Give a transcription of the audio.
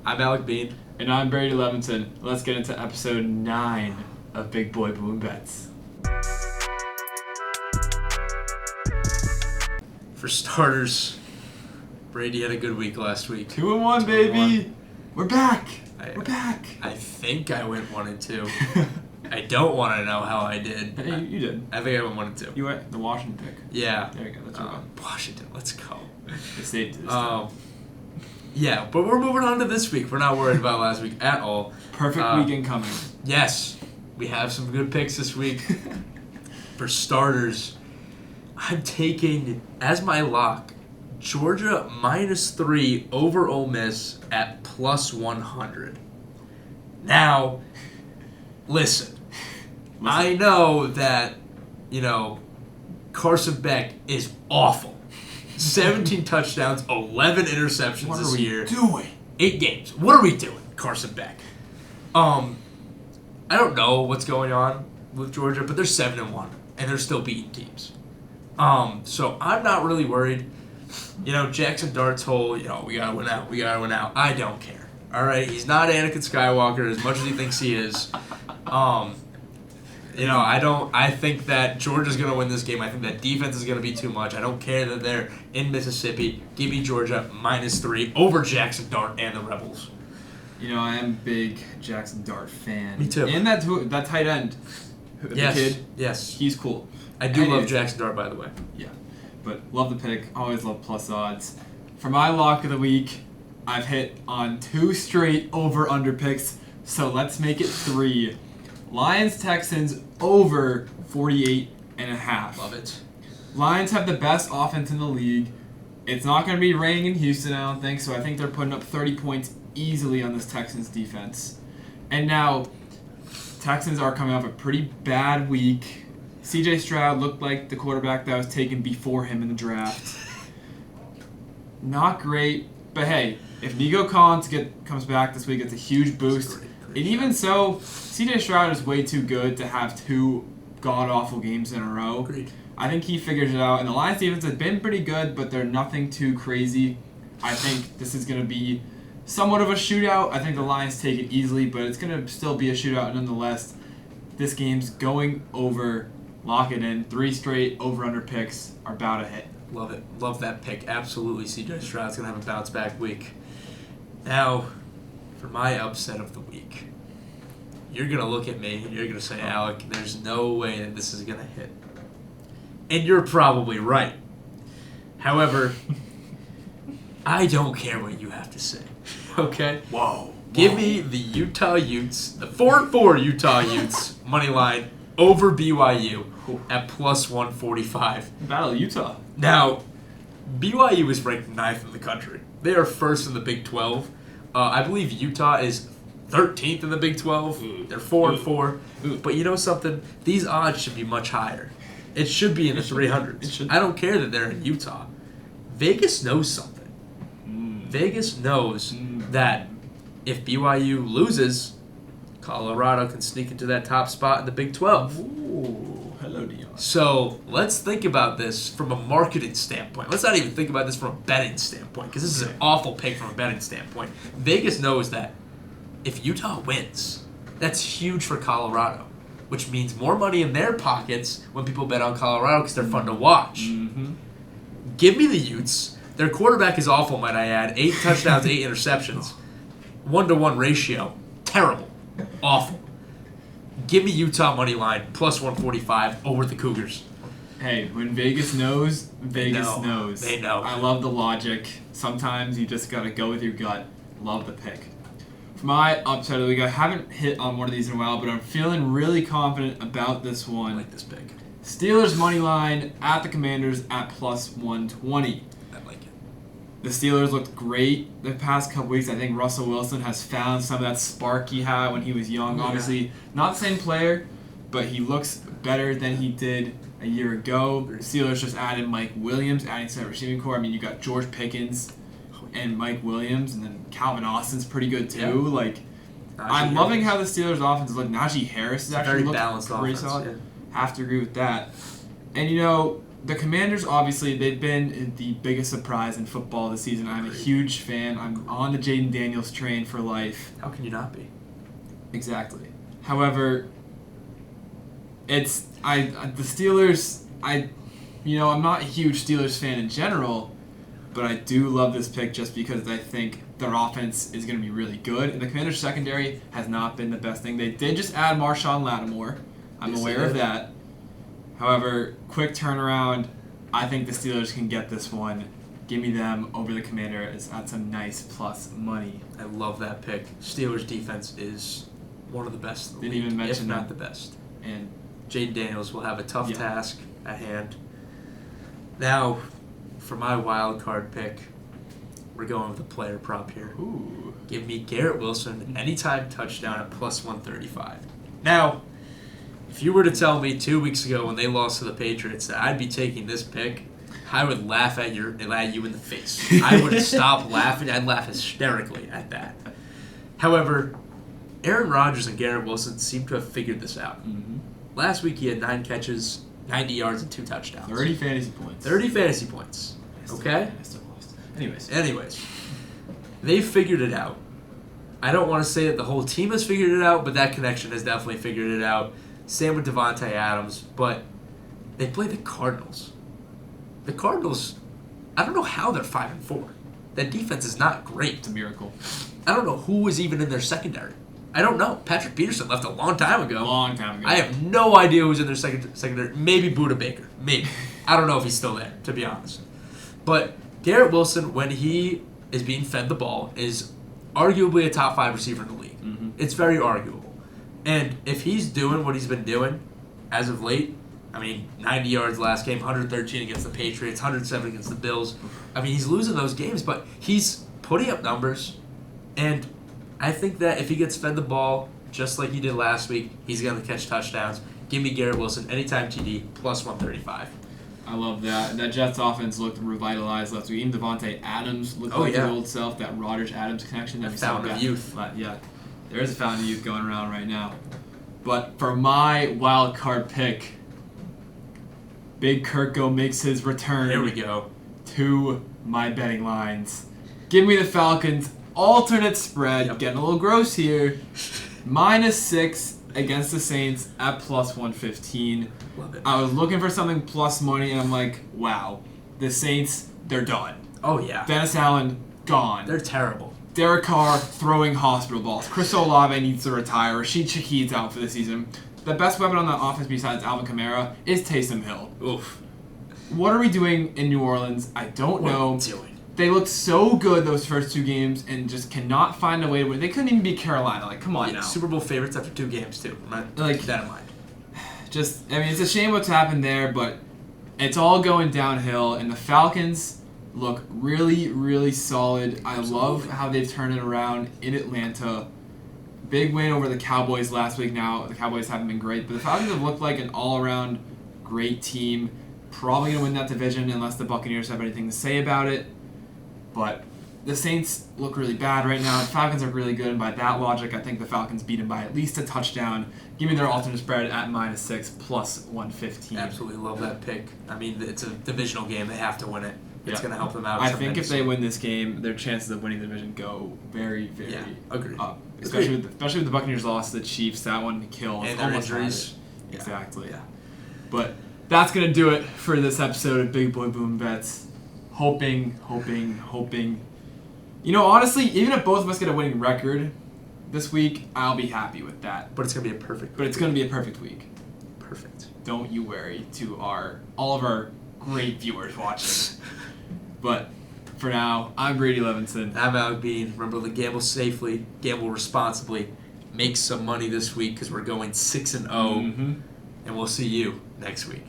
I'm Alec Bean. And I'm Brady Levinson. Let's get into episode 9 of Big Boy Boomin Bets. For starters, Brady had a good week last week. 2-1, baby. We're back. We're back. I think I went 1-2. I don't want to know how I did. Hey, you did. I think I went 1-2. You went the Washington pick. Yeah. There you go. That's right. Washington, let's go. The state this time. Yeah, but we're moving on to this week. We're not worried about last week at all. Perfect weekend coming. Yes, we have some good picks this week. For starters, I'm taking, as my lock, Georgia -3 over Ole Miss at +100. Now, listen. I know that, Carson Beck is awful. 17 touchdowns, 11 interceptions this year. What are we doing? 8 games. What are we doing, Carson Beck? I don't know what's going on with Georgia, but they're 7-1, and they're still beating teams. So I'm not really worried. Jackson Dart's whole, we gotta win out. I don't care. All right, he's not Anakin Skywalker as much as he thinks he is. I think that Georgia's going to win this game. I think that defense is going to be too much. I don't care that they're in Mississippi. Give me Georgia -3 over Jackson Dart and the Rebels. I am a big Jackson Dart fan. Me too. And that tight end, the kid, yes, he's cool. I do love Jackson Dart, by the way. Yeah, but love the pick. Always love plus odds. For my lock of the week, I've hit on 2 straight over-under picks, so let's make it 3. Lions-Texans over 48.5. Love it. Lions have the best offense in the league. It's not going to be raining in Houston, I don't think, so I think they're putting up 30 points easily on this Texans defense. And now, Texans are coming off a pretty bad week. C.J. Stroud looked like the quarterback that was taken before him in the draft. Not great, but hey, if Nico Collins comes back this week, it's a huge boost. And even so, C.J. Stroud is way too good to have 2 god-awful games in a row. Agreed. I think he figures it out. And the Lions defense has been pretty good, but they're nothing too crazy. I think this is going to be somewhat of a shootout. I think the Lions take it easily, but it's going to still be a shootout nonetheless. This game's going over. Lock it in. 3 straight over-under picks are about to hit. Love it. Love that pick. Absolutely. C.J. Stroud's going to have a bounce-back week. Now, for my upset of the week, you're going to look at me and you're going to say, Alec, there's no way that this is going to hit. And you're probably right. However, I don't care what you have to say. Okay? Whoa. Give me the Utah Utes, the 4-4 Utah Utes, money line over BYU at +145. Battle of Utah. Now, BYU is ranked 9th in the country. They are 1st in the Big 12. I believe Utah is 13th in the Big 12. They're 4-4. But you know something? These odds should be much higher. It should be in the 300s. I don't care that they're in Utah. Vegas knows something. Vegas knows that if BYU loses, Colorado can sneak into that top spot in the Big 12. Ooh, hello, Dion. So let's think about this from a marketing standpoint. Let's not even think about this from a betting standpoint, because this is an awful pick from a betting standpoint. Vegas knows that if Utah wins, that's huge for Colorado, which means more money in their pockets when people bet on Colorado because they're fun to watch. Mm-hmm. Give me the Utes. Their quarterback is awful, might I add. 8 touchdowns, 8 interceptions. 1-to-1 ratio. Terrible. Awful. Give me Utah money line +145 over the Cougars. Hey, when Vegas knows, Vegas knows. They know. I love the logic. Sometimes you just got to go with your gut. Love the pick. For my upset of the week, I haven't hit on one of these in a while, but I'm feeling really confident about this one. I like this pick. Steelers money line at the Commanders at +120. I like it. The Steelers looked great the past couple weeks. I think Russell Wilson has found some of that spark he had when he was young. Yeah. Obviously, not the same player, but he looks better than he did a year ago. The Steelers just added Mike Williams, adding to that receiving core. I mean, you got George Pickens and Mike Williams, and then Calvin Austin's pretty good too. Yeah. I'm loving how the Steelers' offense look. Najee Harris is actually very balanced pretty offense, solid. yeah. Have to agree with that. And the Commanders, obviously, they've been the biggest surprise in football this season. I'm a huge fan. I'm on the Jaden Daniels train for life. How can you not be? Exactly. However, the Steelers. I'm not a huge Steelers fan in general, but I do love this pick just because I think their offense is going to be really good, and the Commanders' secondary has not been the best thing. They did just add Marshawn Lattimore. I'm aware of that. However, quick turnaround. I think the Steelers can get this one. Give me them over the Commanders at some nice plus money. I love that pick. Steelers defense is one of the best in the Didn't league, even mention if not that. the best. And Jaden Daniels will have a tough task at hand. Now, for my wild card pick, we're going with a player prop here. ooh, Give me Garrett Wilson anytime touchdown at plus 135. Now, if you were to tell me 2 weeks ago when they lost to the Patriots that I'd be taking this pick, I would laugh at you in the face. I would stop laughing. I'd laugh hysterically at that. However, Aaron Rodgers and Garrett Wilson seem to have figured this out. mm-hmm. Last week he had 9 catches, 90 yards, and 2 touchdowns. 30 fantasy points. 30 fantasy points. Okay? I still lost. Anyways, they figured it out. I don't want to say that the whole team has figured it out, but that connection has definitely figured it out. Same with Devontae Adams, but they play the Cardinals. The Cardinals, I don't know how they're 5-4. That defense is not great. It's a miracle. I don't know who was even in their secondary. I don't know. Patrick Peterson left a long time ago. I have no idea who's in their secondary. Maybe Budda Baker. Maybe. I don't know if he's still there, to be honest. But Garrett Wilson, when he is being fed the ball, is arguably a top 5 receiver in the league. Mm-hmm. It's very arguable. And if he's doing what he's been doing as of late, 90 yards last game, 113 against the Patriots, 107 against the Bills. He's losing those games, but he's putting up numbers. And I think that if he gets fed the ball just like he did last week, he's going to catch touchdowns. Give me Garrett Wilson anytime TD, plus 135. I love that. That Jets offense looked revitalized last week. Even Devontae Adams looked like his old self. That Rodgers-Adams connection. That fountain of youth. Yeah, there is a fountain of youth going around right now. But for my wild card pick, Big Kirko makes his return. Here we go. To my betting lines. Give me the Falcons. Alternate spread. Yep. Getting a little gross here. -6 against the Saints at plus 115. Love it. I was looking for something plus money, and I'm like, wow. The Saints, they're done. Oh, yeah. Dennis Allen, gone. They're terrible. Derek Carr throwing hospital balls. Chris Olave needs to retire. Rashid Shaheed's out for the season. The best weapon on the offense besides Alvin Kamara is Taysom Hill. Oof. What are we doing in New Orleans? I don't know. What are we doing? They looked so good those first 2 games and just cannot find a way to win. They couldn't even beat Carolina. Like, come on now. Super Bowl favorites after 2 games, too. Keep that in mind. It's a shame what's happened there, but it's all going downhill, and the Falcons look really, really solid. I love how they've turned it around in Atlanta. Big win over the Cowboys last week. Now, the Cowboys haven't been great, but the Falcons have looked like an all-around great team. Probably going to win that division unless the Buccaneers have anything to say about it. But the Saints look really bad right now. The Falcons are really good, and by that logic, I think the Falcons beat them by at least a touchdown. Give me their alternate spread at -6 plus 115. Absolutely love that pick. It's a divisional game. They have to win it. It's going to help them out. I think if they win this game, their chances of winning the division go very, very up. Especially with the Buccaneers loss to the Chiefs. That one kills. And their injuries. Exactly. Yeah. But that's going to do it for this episode of Big Boy Boomin Bets. Hoping. Honestly, even if both of us get a winning record this week, I'll be happy with that. But it's going to be a perfect week. But it's going to be a perfect week. Perfect. Don't you worry to all of our great viewers watching. But for now, I'm Brady Levinson. I'm Alec Bean. Remember to gamble safely, gamble responsibly, make some money this week because we're going 6-0. Mm-hmm. And we'll see you next week.